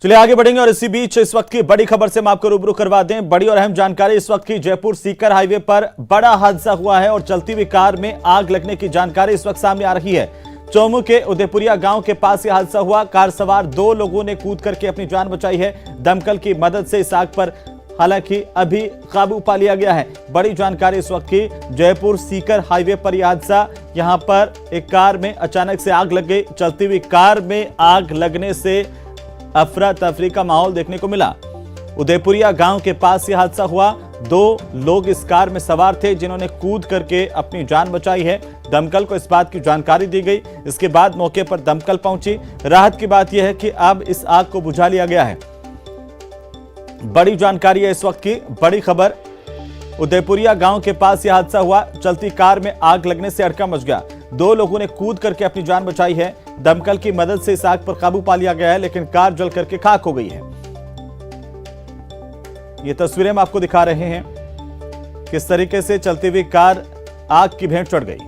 चलिए आगे बढ़ेंगे और इसी बीच इस वक्त की बड़ी खबर से हम आपको रूबरू करवा दें। बड़ी और अहम जानकारी इस वक्त की जयपुर सीकर हाईवे पर बड़ा हादसा हुआ है और चलती हुई कार में आग लगने की जानकारी इस वक्त सामने आ रही है। चौमू के उदयपुरिया गांव के पास यह हादसा हुआ। कार सवार 2 लोगों ने कूद करके अपनी जान बचाई है। दमकल की मदद से इस आग पर हालांकि अभी काबू पा लिया गया है। बड़ी जानकारी इस वक्त की जयपुर सीकर हाईवे पर यह हादसा, यहां पर एक कार में अचानक से आग लग गई। चलती हुई कार में आग लगने से अफरा तफरी का माहौल देखने को मिला। उदयपुरिया गांव के पास यह हादसा हुआ। 2 लोग इस कार में सवार थे जिन्होंने कूद करके अपनी जान बचाई है। दमकल को इस बात की जानकारी दी गई। इसके बाद मौके पर दमकल पहुंची। राहत की बात यह है कि अब इस आग को बुझा लिया गया है। बड़ी जानकारी है इस वक्त की, बड़ी खबर। उदयपुरिया गांव के पास यह हादसा हुआ। चलती कार में आग लगने से हड़कंप मच गया। 2 लोगों ने कूद करके अपनी जान बचाई है। दमकल की मदद से इस आग पर काबू पा लिया गया है, लेकिन कार जल करके खाक हो गई है। ये तस्वीरें हम आपको दिखा रहे हैं किस तरीके से चलती हुई कार आग की भेंट चढ़ गई।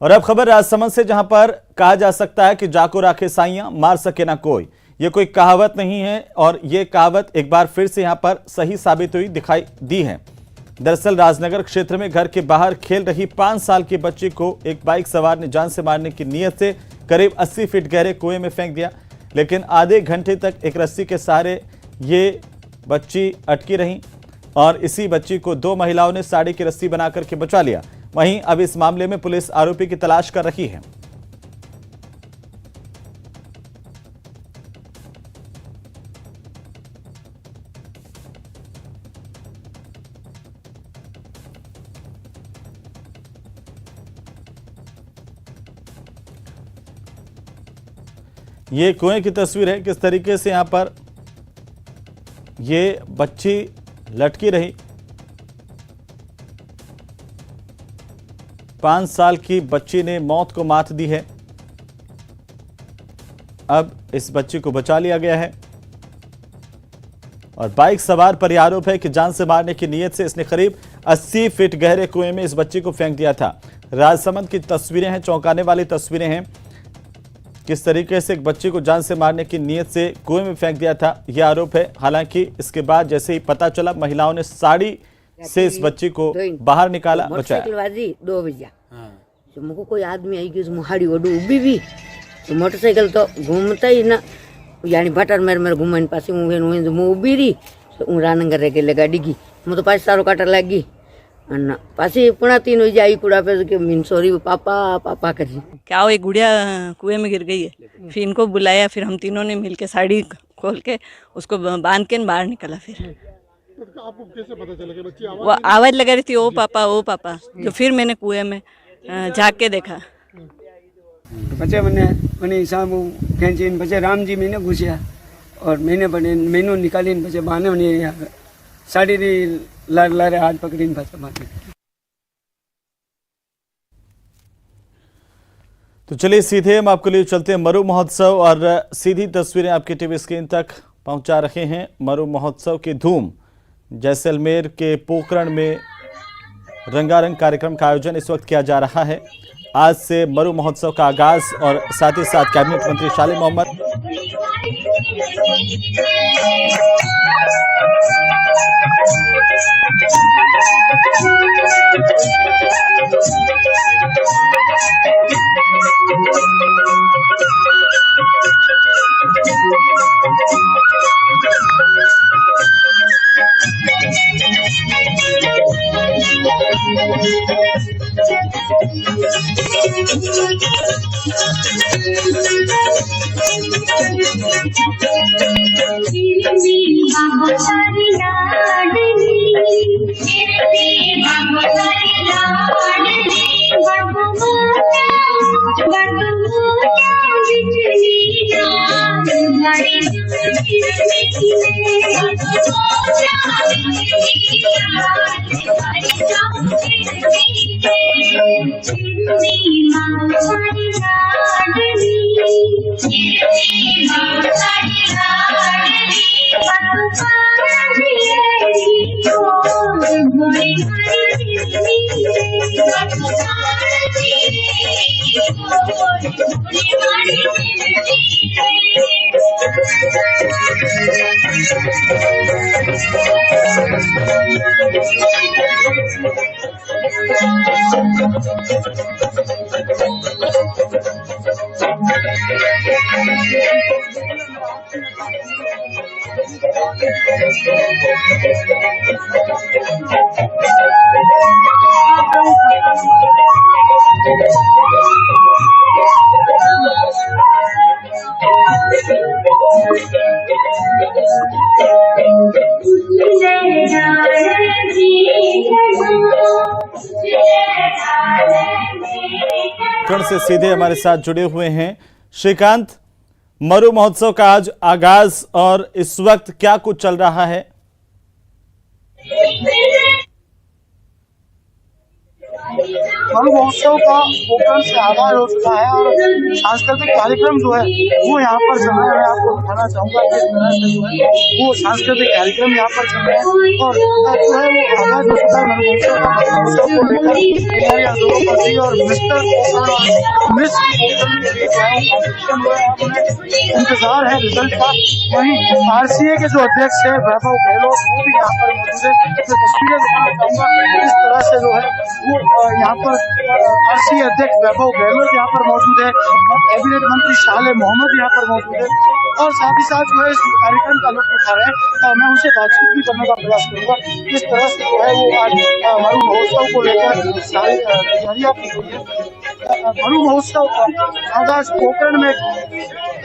और अब खबर राजसमंद से, जहां पर कहा जा सकता है कि जाको राखे साइयां मार सके ना कोई। ये कोई कहावत नहीं है और ये कहावत एक बार फिर से यहां पर सही साबित हुई दिखाई दी है। दरअसल राजनगर क्षेत्र में घर के बाहर खेल रही 5 साल की बच्ची को एक बाइक सवार ने जान से मारने की नीयत से करीब 80 फीट गहरे कुएं में फेंक दिया, लेकिन आधे घंटे तक एक रस्सी के सहारे ये बच्ची अटकी रही और इसी बच्ची को 2 महिलाओं ने साड़ी की रस्सी बना करके बचा लिया। वहीं अब इस मामले में पुलिस आरोपी की तलाश कर रही है। ये कुएं की तस्वीर है, किस तरीके से यहां पर ये बच्ची लटकी रही। 5 साल की बच्ची ने मौत को मात दी है। अब इस बच्ची को बचा लिया गया है और बाइक सवार पर यह आरोप है कि जान से मारने की नीयत से इसने करीब 80 फीट गहरे कुएं में इस बच्ची को फेंक दिया था। राजसमंद की तस्वीरें हैं, चौंकाने वाली तस्वीरें हैं। किस तरीके से एक बच्ची को जान से मारने की नीयत से कुएं में फेंक दिया था, यह आरोप है। हालांकि इसके बाद जैसे ही पता चला, महिलाओं ने साड़ी से इस बच्ची को बाहर निकाला, बचाया। 2 बजे मुझको कोई आदमी आई कि मुहाड़ी ओडू उभी भी तो मोटरसाइकिल तो घूमता ही ना, यानी बटर मेरे घूमने पास हूँ उभी रही तो हूँ रानंगर रह गई गाड़ी की मैं तो पास सारो काटा लगी पासी पुणा 3 बजे आई कूड़ा पे कि मीन सॉरी पापा पापा करी क्या वो एक गुड़िया कुएं में गिर गई है। फिर इनको बुलाया, फिर हम तीनों ने मिलके साड़ी खोल के उसको बांध के बाहर निकला। फिर आपको कैसे पता चला कि बच्ची वो आवाज लगा रही थी ओ पापा। तो फिर मैंने कुएं में झाँक के देखा। बच्चे मैंने हिसाब खेची बच्चे राम जी मैंने घुसिया और मैंने बने मैनू निकाली बच्चे बहाने मैंने साड़ी लारे हाथ पकड़ी बच्चे बहाने। तो चलिए सीधे हम आपके लिए चलते हैं मरु महोत्सव और सीधी तस्वीरें आपकी टीवी स्क्रीन तक पहुंचा रहे हैं। मरु महोत्सव की धूम, जैसलमेर के पोखरण में रंगारंग कार्यक्रम का आयोजन इस वक्त किया जा रहा है। आज से मरु महोत्सव का आगाज और साथ ही साथ कैबिनेट मंत्री शाले मोहम्मद से सीधे हमारे साथ जुड़े हुए हैं श्रीकांत। मरु महोत्सव का आज आगाज और इस वक्त क्या कुछ चल रहा है? मरु महोत्सव का पोखरण से आगाज हो चुका है और सांस्कृतिक कार्यक्रम जो है वो यहाँ पर चल रहा है। मैं आपको दिखाना चाहूंगा किस तरह से जो है वो सांस्कृतिक कार्यक्रम यहाँ पर चल रहे हैं और जो है वो आगाज हो चुका है। मरु महोत्सव को लेकर तैयारियां जोरों पर थी और मिस्टर पोखरण और मिस पोखरण के लिए जो है कॉम्पिटिशन जो है हमें इंतजार है रिजल्ट का। वहीं आरसीए के जो अध्यक्ष है वैभव गहलोत वो भी यहाँ पर मौजूद है। मैं तस्वीरें दिखाना चाहूंगा किस तरह से जो है वो यहाँ पर आरसीए अध्यक्ष वैभव गहलोत यहाँ पर मौजूद है, कैबिनेट मंत्री शाले मोहम्मद यहाँ पर मौजूद है और साथ ही साथ जो है इस कार्यक्रम का लुत्फ उठा रहे हैं। मैं उनसे बातचीत भी करने का प्रयास करूंगा किस तरह से जो है वो आज मरु महोत्सव को लेकर सारी तैयारियां की हुई है। मरु महोत्सव का आगाज पोखरण में,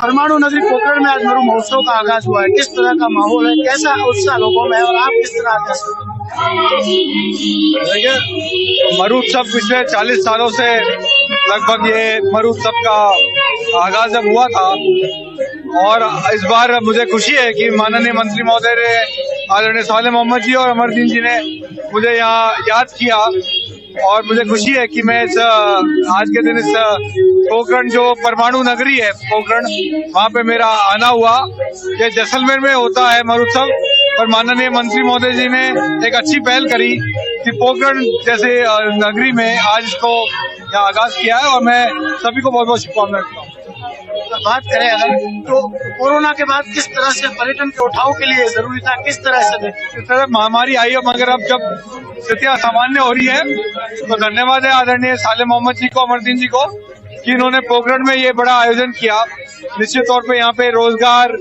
परमाणु नगरी पोखरण में आज मरु महोत्सव का आगाज हुआ है। किस तरह का माहौल है, कैसा उत्साह लोगों में है और आप किस तरह आगाज? देखिए, मरु उत्सव पिछले 40 सालों से लगभग ये मरु उत्सव का आगाज जब हुआ था और इस बार मुझे खुशी है कि माननीय मंत्री महोदय ने आदरणीय साले मोहम्मद जी और अमरदीन जी ने मुझे यहाँ याद किया और मुझे खुशी है कि मैं इस आज के दिन इस पोखरण जो परमाणु नगरी है पोखरण, वहाँ पे मेरा आना हुआ। ये जैसलमेर में होता है मरु उत्सव पर माननीय मंत्री महोदय जी ने एक अच्छी पहल करी कि पोखरण जैसे नगरी में आज इसको यहाँ आगाज किया है और मैं सभी को बहुत बहुत शुभकामनाएं देता हूँ। बात करें अगर तो कोरोना के बाद किस तरह से पर्यटन के उठाव के लिए जरूरी था, किस तरह से इस तरह महामारी आई है मगर अब जब स्थितियां सामान्य हो रही है तो धन्यवाद है आदरणीय साले मोहम्मद जी को, अमरदीन जी को कि इन्होंने पोखरण में ये बड़ा आयोजन किया। निश्चित तौर पे यहाँ पे रोजगार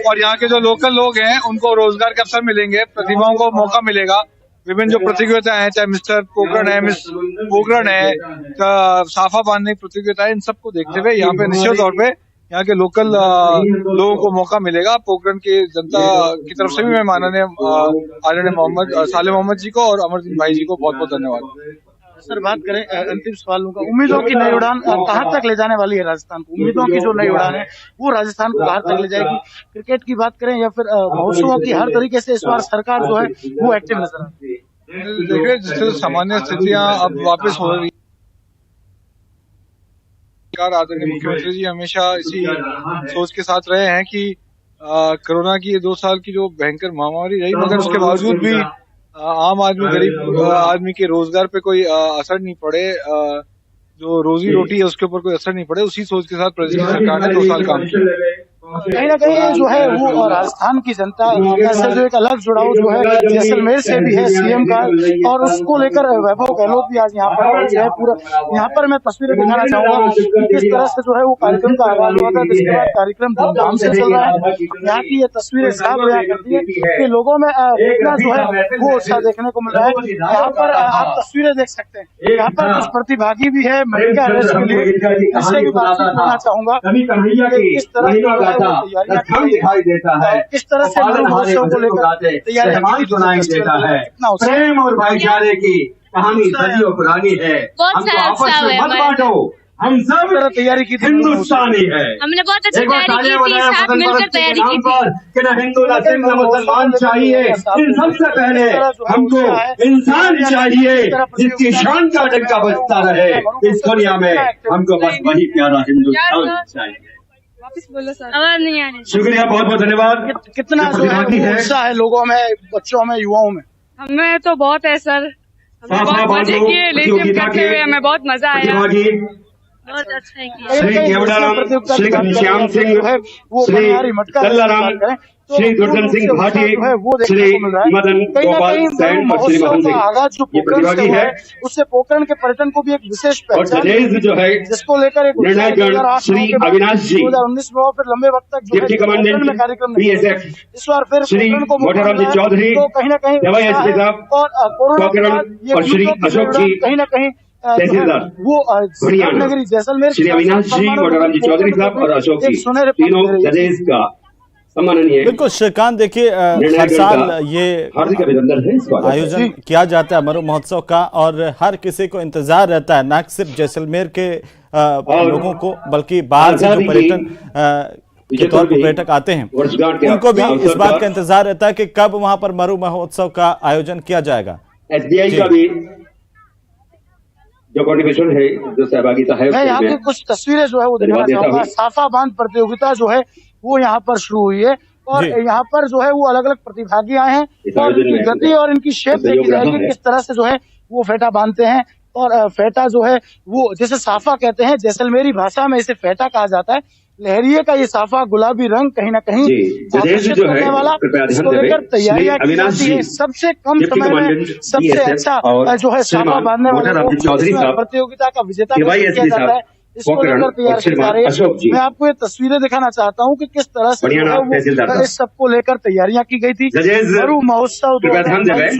और यहाँ के जो लोकल लोग हैं उनको रोजगार के अवसर मिलेंगे, प्रतिभाओं को मौका मिलेगा। विभिन्न जो प्रतियोगिता है, चाहे मिस्टर पोखरण है, मिस पोखरण है, साफा बांधने की प्रतियोगिता है, इन सबको देखते हुए यहाँ पे निश्चित तौर पे यहाँ के लोकल लोगों को मौका मिलेगा। पोखरण की जनता की तरफ से भी मैं माननीय आदरणीय साले मोहम्मद जी को और अमरदीन भाई जी को बहुत बहुत धन्यवाद। सर, बात करें अंतिम सवालों का, उम्मीदों की नई उड़ान कहाँ तक ले जाने वाली है राजस्थान को? उम्मीदों की जो नई उड़ान है वो राजस्थान को कहाँ तक ले जाएगी? क्रिकेट की बात करें या फिर महोत्सवों की, हर तरीके से इस बार सरकार जो है वो एक्टिव नजर आती है। देखिए, जिससे सामान्य स्थितियाँ अब वापस हो रही, आदरणीय मुख्यमंत्री जी हमेशा इसी सोच के साथ रहे हैं कि कोरोना की ये 2 साल की जो भयंकर महामारी रही मगर उसके बावजूद भी आम आदमी, गरीब आदमी के रोजगार पे कोई असर नहीं पड़े, जो रोजी रोटी है उसके ऊपर कोई असर नहीं पड़े, उसी सोच के साथ प्रदेश की सरकार ने 2 साल काम किया। कहीं ना कहीं जो है वो राजस्थान की जनता ऐसे जो एक अलग जुड़ाव जो है जैसलमेर से भी है सीएम का, और उसको लेकर वैभव गहलोत भी आज यहाँ पर जो है पूरा यहाँ पर मैं तस्वीरें दिखाना चाहूंगा किस तरह से जो है वो कार्यक्रम का आगाज हुआ था, जिसके बाद कार्यक्रम धूमधाम से चल रहा है। यहाँ की ये तस्वीरें साफ बयां करती है कि लोगों में कितना जो है वो उत्साह देखने को मिल रहा है। यहाँ पर आप तस्वीरें देख सकते हैं, यहाँ पर कुछ प्रतिभागी भी है महिला अरेस्ट के लिए, इससे भी बातचीत करना चाहूंगा किस तरह दिखाई देता है, किस तरह से मरु महोत्सव को लेकर तैयारी सुनाई देता है। प्रेम और भाईचारे की कहानी सदियों पुरानी है, हमको आपस में मत बांटो, हम सब तैयारी की हिंदुस्तानी है। हमने बहुत अच्छी तैयारी की थी, साथ मिलकर तैयारी की थी कि न हिंदू न सिंह न मुसलमान चाहिए, इन सबसे पहले हमको इंसान चाहिए जिसकी शान का डंका बजता रहे इस दुनिया में। हमको बस वही प्यारा हिंदुस्तान चाहिए। आवाज नहीं आ रही। शुक्रिया, बहुत बहुत धन्यवाद। कितना उत्साह है लोगों में, बच्चों में, युवाओं में? हमें तो बहुत है सर, हमने बहुत मजे किए, लेकिन करते हुए हमें बहुत मजा आया। बहुत अच्छा है किया। श्री केवड़ाराम, श्री घनश्याम सिंह, श्री कल्लाराम, श्री दुर्जन सिंह भाटी, श्री मदन गोपाल सैन और श्री मोहन सिंह ये प्रतिभागी है। उससे पोखरण के पर्यटन को भी एक विशेष और पहचान जजेस जो है जिसको लेकर एक निर्णायकगण श्री अविनाश जी, 2019 में फिर लंबे वक्त तक जो है डिप्टी कमांडेंट पोखरण में कार्यक्रम BSF, इस बार फिर श्री पोखरण को मोटाराम जी चौधरी, तो कहीं न कहीं दवाई एसपी साहब, और कोरोना के पोखरण बाद ये और श्री अशोक जी कहीं न कहीं तहसीलदार वो हरियाणा, नगरी जैसलमेर श्री अविनाश जी, मोटाराम जी चौधरी साहब और अशोक जी, तीनों जजेस का सम्माननीय बिल्कुल श्रीकांत, देखिए हर निर्णायकगण साल का ये हार्दिक अभिनंदन है इस बात आयोजन किया जाता है मरु महोत्सव का, और हर किसी को इंतजार रहता है, न सिर्फ जैसलमेर के लोगों को बल्कि बाहर से जो पर्यटन के तौर पर पर्यटक आते हैं उनको भी इस बात का इंतजार रहता है कि कब वहां पर मरु महोत्सव का आयोजन किया जाएगा। SBI का भी जो कंट्रीब्यूशन है, जो सहभागिता है, मैं यहाँ की कुछ तस्वीरें जो है वो दिखाना चाहूंगा। साफा बांध प्रतियोगिता जो है वो यहाँ पर शुरू हुई है और यहाँ पर जो है वो अलग अलग प्रतिभागी आए हैं और इनकी गति और इनकी शेप देखी जाएगी किस तरह से जो है वो फेटा बांधते हैं। और फेटा जो है वो जैसे साफा कहते हैं, जैसलमेरी भाषा में इसे फेटा कहा जाता है। लहरिये का ये साफा गुलाबी रंग कहीं ना कहीं आकर्षित करने वाला, इसको लेकर तैयारियां की जाती है। सबसे कम समय में सबसे अच्छा जो है साफा बांधने वाले प्रतियोगिता का विजेता किया जाता है। इसको लेकर तैयार की जा रही है। मैं आपको ये तस्वीरें दिखाना चाहता हूँ कि किस तरह से इस सबको लेकर तैयारियां की गई थी। मरु महोत्सव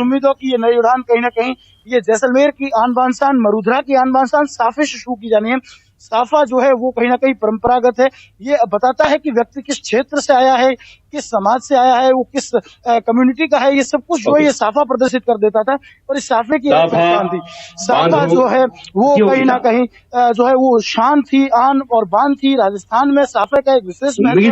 उम्मीदों की ये नई उड़ान कहीं ना कहीं ये जैसलमेर की आन बान शान, मरुधरा की आन बान शान साफे से शुरू की जानी है। साफा जो है वो कहीं ना कहीं परंपरागत है, ये बताता है कि व्यक्ति किस क्षेत्र से आया है, किस समाज से आया है, वो किस कम्युनिटी का है, ये सब कुछ जो है ये साफा प्रदर्शित कर देता था। और इस साफे की एक पहचान थी। साफा जो है वो कहीं ना कहीं जो है वो शान थी, आन और बान थी। राजस्थान में साफे का एक विशेष महत्व है,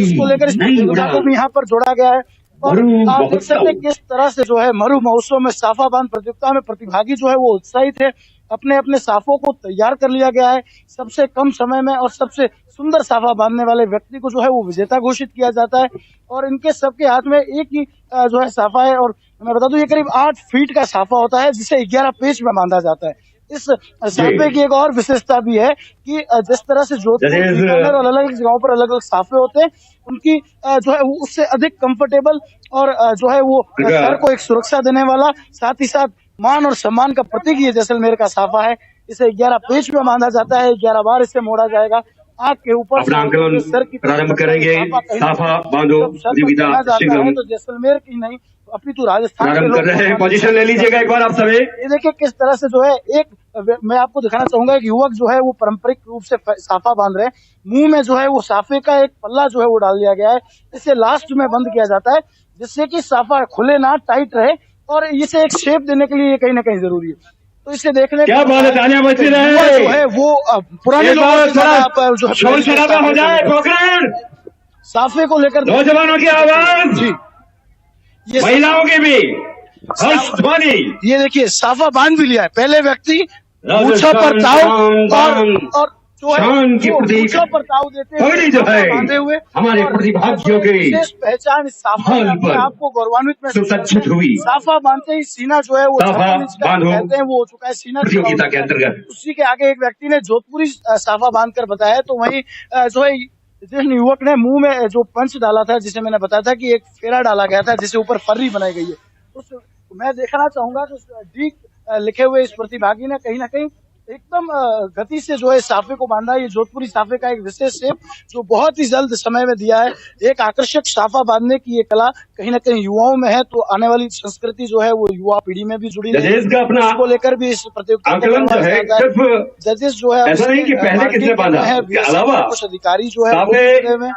उसको लेकर इस प्रतियोगिता को भी यहाँ पर जोड़ा गया है। और आप देख सकते हैं किस तरह से जो है मरु महोत्सव में साफा बांध प्रतियोगिता में प्रतिभागी जो है वो उत्साहित है। अपने अपने साफों को तैयार कर लिया गया है। सबसे कम समय में और सबसे सुंदर साफा बांधने वाले व्यक्ति को जो है वो विजेता घोषित किया जाता है। और इनके सबके हाथ में एक ही जो है साफा है। और मैं बता दूं ये करीब 8 फीट का साफा होता है जिसे 11 पेच में बांधा जाता है। इस साफे की एक और विशेषता भी है कि जिस तरह से जोधपुर और अलग अलग जगहों पर अलग अलग साफे होते हैं, उनकी जो है वो उससे अधिक कंफर्टेबल और जो है वो शहर को एक सुरक्षा देने वाला, साथ ही साथ मान और सम्मान का प्रतीक ये जैसलमेर का साफा है। इसे 11 पेच में बांधा जाता है, 11 बार इसे मोड़ा जाएगा। आग के ऊपर अपना आंदोलन प्रारंभ करेंगे। साफा बांधो प्रतियोगिता तो जैसलमेर की नहीं अपनी तो राजस्थान प्रारंभ कर रहे हैं। पोजीशन ले लीजिएगा एक बार आप सभी। ये देखिए किस तरह से जो है एक मैं आपको दिखाना चाहूंगा, एक युवक जो है वो पारंपरिक रूप से साफा बांध रहे हैं। मुंह में जो है वो साफे का एक पल्ला जो है वो डाल दिया गया है। इसे लास्ट में बंद किया जाता है जिससे कि साफा खुले ना, टाइट रहे। और इसे एक शेप देने के लिए कहीं ना कहीं जरूरी है। तो इसे देखने क्या बात है, तालियां बजती रहे। जो है वो पुराने लोगों जो शोर शराबा हो जाए। पोखरण साफे को लेकर नौजवानों की आवाज जी, ये महिलाओं की भी हर्ष ध्वनि। ये देखिए साफा बांध भी लिया है। पहले व्यक्ति मूंछों पर ताव और शान की प्रतीक पर ताव देते हुए जो है बांधे हुए हमारे प्रतिभागियों के विशेष पहचान इस साफा पर आपको गौरवान्वित में सुसज्जित हुई। साफा बांधते ही सीना जो है वो कहते हैं वो हो चुका है सीना प्रतियोगिता के अंतर्गत। उसी के आगे एक व्यक्ति ने जोधपुरी साफा बांध कर बताया। तो वही जो है जिस युवक ने मुंह में जो पंच डाला था, जिसे मैंने बताया था कि एक फेरा डाला गया था जिसे ऊपर फर्री बनाई गई है, उस मैं देखना चाहूंगा कि डी लिखे हुए इस प्रतिभागी ने कहीं ना कहीं एकदम गति से जो है साफे को बांधा। ये जोधपुरी साफे का एक विशेष शेप जो बहुत ही जल्द समय में दिया है। एक आकर्षक साफा बांधने की ये कला कहीं ना कहीं युवाओं में है, तो आने वाली संस्कृति जो है वो युवा पीढ़ी में भी जुड़ी है। इसको लेकर भी इस प्रतियोगिता जजेस जो है ऐसा नहीं कि पहले किसने बांधा है, कुछ अधिकारी जो है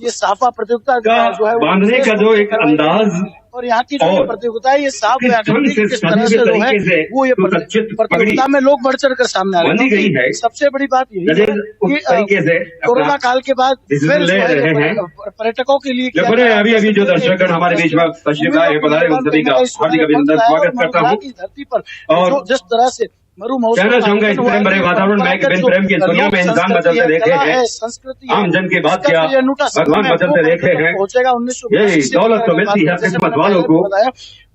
ये साफा प्रतियोगिता जो है बांधने का जो एक अंदाज और यहाँ की जो प्रतियोगिता है ये साफ किस तरह से जो है वो ये प्रतियोगिता में लोग बढ़ चढ़ कर सामने आ रहे हैं। सबसे बड़ी बात यही है कि कोरोना काल के बाद पर्यटकों के लिए अभी जो दर्शकगण हमारे बीच में तशरीफ लाए पधारे उन सभी का हार्दिक अभिनंदन स्वागत करता हूँ। धरती पर और जिस तरह से मरु महोत्सव कहना चाहूंगा इस प्रेम भरे वातावरण में बिन प्रेम की दुनिया में इंसान बदलते देखे हैं, आम जन की बात क्या भगवान बदलते देखे हैं। पहुंचेगा 1920 यही दौलत तो मिलती है किस्मत वालों को।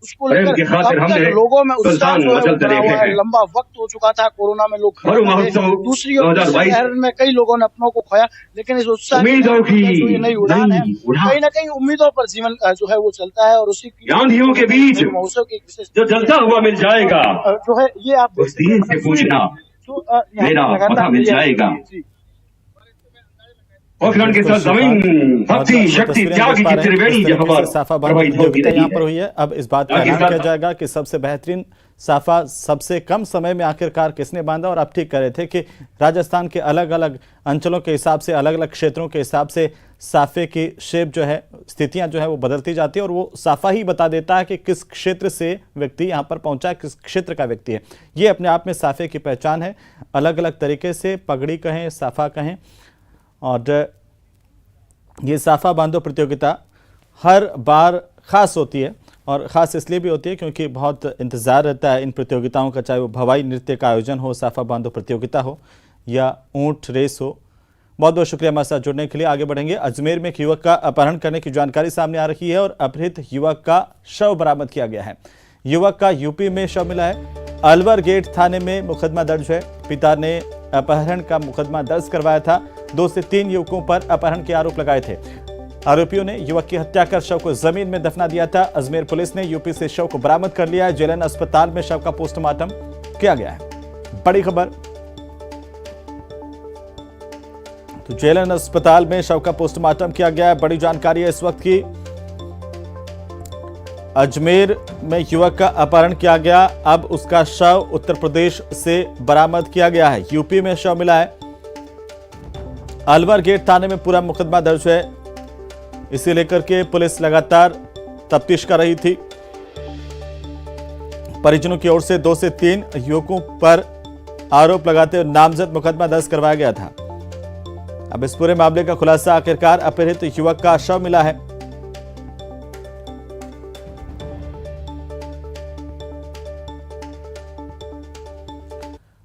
उसको प्रेम लेकर की खातिर अब तक हमने लोगों में उत्साह सुल्तान जो है वो बदलते बना हुआ देखे है। हैं। लंबा वक्त हो चुका था, कोरोना में लोग मरु महोत्सव दूसरी ओर 2022 शहर में कई लोगों ने अपनों को खोया, लेकिन इस उत्साह उम्मीदों की जो ये नई उड़ान है, नई उड़ान। कहीं न कहीं उम्मीदों पर जीवन जो है वो चलता है और उसी की आंधियों के बीच महोत्सव की विशेष जो जलता हुआ मिल जाएगा, जो है ये आप उस दिन से पूछना मेरा पता मिल जाएगा। पोखरण के साथ जमीन भक्ति शक्ति त्याग की त्रिवेणी जहां पर साफा प्रवाहित होती प्रतियोगिता रही यहाँ पर है। हुई है। अब इस बात का ऐलान किया जाएगा कि सबसे बेहतरीन साफा सबसे कम समय में आखिरकार किसने बांधा। और आप ठीक कह रहे थे कि राजस्थान के अलग अलग अंचलों के हिसाब से, अलग अलग क्षेत्रों के हिसाब से साफे की शेप जो है, स्थितियां जो है वो बदलती जाती है और वो साफा ही बता देता है कि किस क्षेत्र से व्यक्ति यहाँ पर पहुंचा है, किस क्षेत्र का व्यक्ति है। ये अपने आप में साफे की पहचान है। अलग अलग तरीके से पगड़ी कहें, साफा कहें, और ये साफा बांधो प्रतियोगिता हर बार ख़ास होती है। और ख़ास इसलिए भी होती है क्योंकि बहुत इंतज़ार रहता है इन प्रतियोगिताओं का, चाहे वो भवाई नृत्य का आयोजन हो, साफा बांधो प्रतियोगिता हो या ऊंट रेस हो। बहुत बहुत शुक्रिया हमारे साथ जुड़ने के लिए। आगे बढ़ेंगे। अजमेर में एक युवक का अपहरण करने की जानकारी सामने आ रही है और अपहृत युवक का शव बरामद किया गया है। युवक का यूपी में शव मिला है। अलवर गेट थाने में मुकदमा दर्ज है। पिता ने अपहरण का मुकदमा दर्ज करवाया था। 2 से 3 युवकों पर अपहरण के आरोप लगाए थे। आरोपियों ने युवक की हत्या कर शव को जमीन में दफना दिया था। अजमेर पुलिस ने यूपी से शव को बरामद कर लिया है। जेएलएन अस्पताल में शव का पोस्टमार्टम किया गया है। बड़ी खबर, तो जेएलएन अस्पताल में शव का पोस्टमार्टम किया गया है। बड़ी जानकारी है इस वक्त की। अजमेर में युवक का अपहरण किया गया, अब उसका शव उत्तर प्रदेश से बरामद किया गया है। यूपी में शव मिला है। अलवर गेट थाने में पूरा मुकदमा दर्ज है। इसे लेकर के पुलिस लगातार तफ्तीश कर रही थी। परिजनों की ओर से 2 से 3 युवकों पर आरोप लगाते हुए नामजद मुकदमा दर्ज करवाया गया था। अब इस पूरे मामले का खुलासा आखिरकार अपहृत युवक का शव मिला है।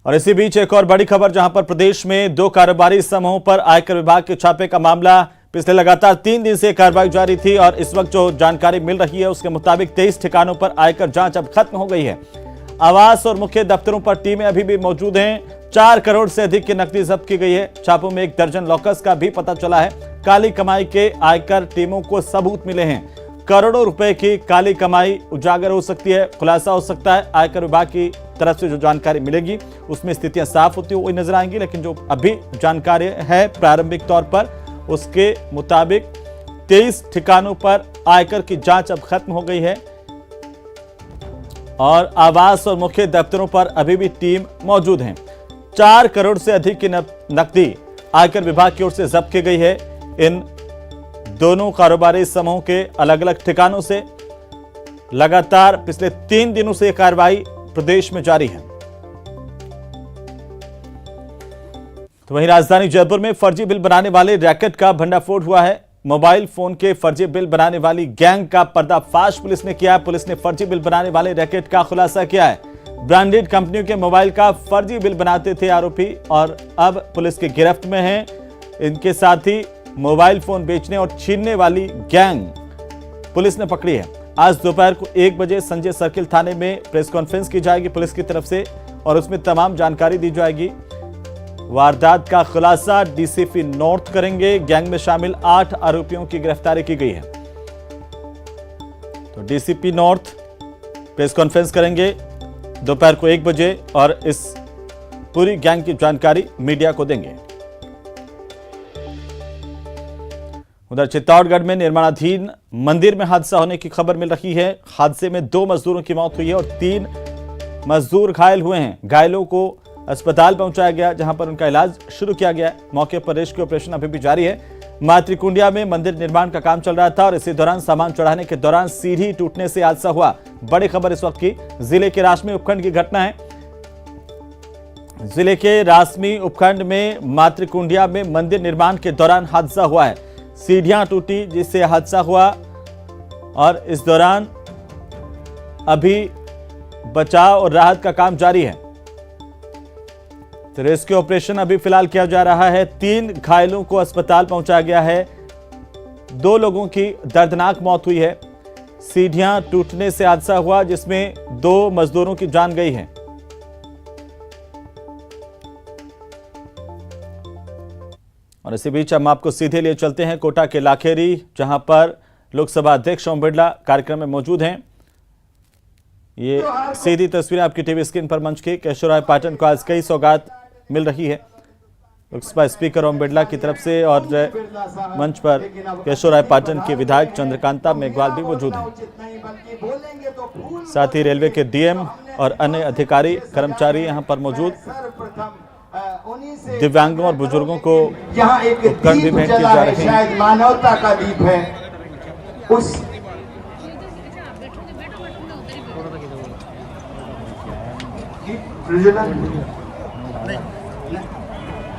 और इसी बीच एक और बड़ी खबर, जहां पर प्रदेश में 2 कारोबारी समूहों पर आयकर विभाग के छापे का मामला पिछले लगातार 3 दिन से कार्रवाई जारी थी और इस वक्त जो जानकारी मिल रही है उसके मुताबिक 23 ठिकानों पर आयकर जांच अब खत्म हो गई है। आवास और मुख्य दफ्तरों पर टीमें अभी भी मौजूद हैं। 4 करोड़ से अधिक की नकदी जब्त की गई है। छापों में 1 दर्जन लॉकर्स का भी पता चला है। काली कमाई के आयकर टीमों को सबूत मिले हैं। करोड़ों रुपए की काली कमाई उजागर हो सकती है, खुलासा हो सकता है। आयकर विभाग की तरफ से जो जानकारी मिलेगी उसमें स्थितियां साफ होती हुई नजर आएंगी, लेकिन जो अभी जानकारी है प्रारंभिक तौर पर उसके मुताबिक 23 ठिकानों पर आयकर की जांच अब खत्म हो गई है और आवास और मुख्य दफ्तरों पर अभी भी टीम मौजूद है। 4 करोड़ से अधिक की नकदी आयकर विभाग की ओर से जब्त की गई है। इन दोनों कारोबारी समूह के अलग अलग ठिकानों से लगातार पिछले 3 दिनों से कार्रवाई प्रदेश में जारी है। तो वहीं राजधानी जयपुर में फर्जी बिल बनाने वाले रैकेट का भंडाफोड़ हुआ है। मोबाइल फोन के फर्जी बिल बनाने वाली गैंग का पर्दाफाश पुलिस ने किया है। पुलिस ने फर्जी बिल बनाने वाले रैकेट का खुलासा किया है। ब्रांडेड कंपनियों के मोबाइल का फर्जी बिल बनाते थे आरोपी और अब पुलिस की गिरफ्त में हैं। इनके साथ ही मोबाइल फोन बेचने और छीनने वाली गैंग पुलिस ने पकड़ी है। आज दोपहर को 1 बजे संजय सर्किल थाने में प्रेस कॉन्फ्रेंस की जाएगी पुलिस की तरफ से और उसमें तमाम जानकारी दी जाएगी। वारदात का खुलासा डीसीपी नॉर्थ करेंगे। गैंग में शामिल 8 आरोपियों की गिरफ्तारी की गई है। तो डीसीपी नॉर्थ प्रेस कॉन्फ्रेंस करेंगे दोपहर को 1 बजे और इस पूरी गैंग की जानकारी मीडिया को देंगे। उधर चित्तौड़गढ़ में निर्माणाधीन मंदिर में हादसा होने की खबर मिल रही है। हादसे में 2 मजदूरों की मौत हुई है और 3 मजदूर घायल हुए हैं। घायलों को अस्पताल पहुंचाया गया जहां पर उनका इलाज शुरू किया गया। मौके पर रेस्क्यू ऑपरेशन अभी भी जारी है। मातृकुंडिया में मंदिर निर्माण का काम चल रहा था और इसी दौरान सामान चढ़ाने के दौरान सीढ़ी टूटने से हादसा हुआ। बड़ी खबर इस वक्त की जिले के रासमी उपखंड की घटना है। जिले के रासमी उपखंड में मातृकुंडिया में मंदिर निर्माण के दौरान हादसा हुआ है। सीढ़ियां टूटी जिससे हादसा हुआ और इस दौरान अभी बचाव और राहत का काम जारी है। तो रेस्क्यू ऑपरेशन अभी फिलहाल किया जा रहा है। 3 घायलों को अस्पताल पहुंचाया गया है। 2 लोगों की दर्दनाक मौत हुई है। सीढ़ियां टूटने से हादसा हुआ जिसमें 2 मजदूरों की जान गई है। और इसी बीच हम आपको सीधे लिए चलते हैं कोटा के लाखेरी, जहां पर लोकसभा अध्यक्ष ओम बिरला कार्यक्रम में मौजूद हैं। ये सीधी तस्वीरें आपकी टीवी स्क्रीन पर मंच की। केशवराय पाटन को आज कई सौगात मिल रही है लोकसभा स्पीकर ओम बिरला की तरफ से, और मंच पर केशवराय पाटन के विधायक चंद्रकांता मेघवाल भी मौजूद हैं। साथ ही रेलवे के डीएम और अन्य अधिकारी कर्मचारी यहां पर मौजूद। दिव्यांगों और बुजुर्गों को यहाँ एक उपकरण भी भेंट किए जा रहे हैं। शायद मानवता का दीप है। उस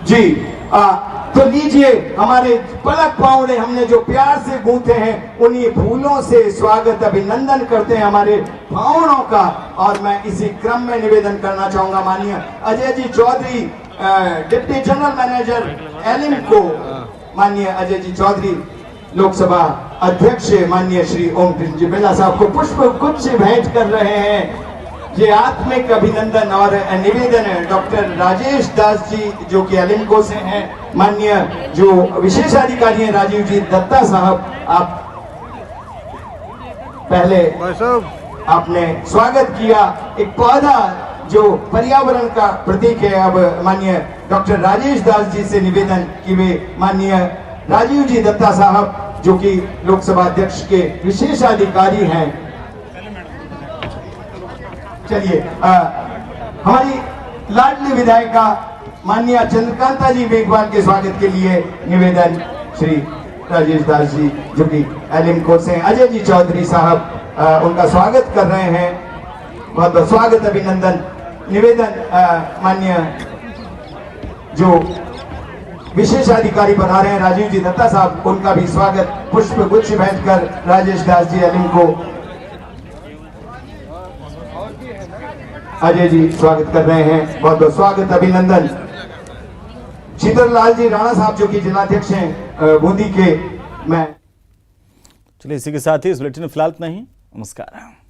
जी तो लीजिए, हमारे पलक पावड़े हमने जो प्यार से गूंथे हैं, उन्हीं फूलों से स्वागत अभिनंदन करते हैं हमारे पावड़ों का। और मैं इसी क्रम में निवेदन करना चाहूंगा माननीय Ajay ji Chaudhary, deputy general manager एलिम को, माननीय अजय जी चौधरी लोकसभा अध्यक्ष माननीय श्री ओम बिरला साहब को पुष्प गुच्छ भेंट कर रहे हैं। ये आत्मिक अभिनंदन और निवेदन है डॉक्टर राजेश दास जी जो कि एलिमको से हैं, माननीय जो विशेषाधिकारी हैं राजीव जी दत्ता साहब, आप पहले आपने स्वागत किया। एक पौधा जो पर्यावरण का प्रतीक है, अब माननीय डॉक्टर राजेश दास जी से निवेदन कि वे माननीय राजीव जी दत्ता साहब जो कि लोकसभा अध्यक्ष के विशेषाधिकारी हैं। चलिए हमारी लाडली विधायिका माननीय चंद्रकांता जी मेघवाल के स्वागत के लिए निवेदन श्री राजेश दास जी जो कि एलिमको से, अजय जी चौधरी साहब उनका स्वागत कर रहे हैं। बहुत बहुत स्वागत अभिनंदन निवेदन माननीय जो विशेषाधिकारी बना रहे हैं राजीव जी दत्ता साहब, उनका भी स्वागत पुष्प गुच्छ भेंट कर राजेश दास जी एलिमको, अजय जी स्वागत कर रहे हैं। बहुत बहुत स्वागत अभिनंदन। शीतल लाल जी राणा साहब जो कि जिलाध्यक्ष हैं बूंदी के। मैं चलिए इसी के साथ ही इस बुलेटिन में फिलहाल इतना ही। नमस्कार।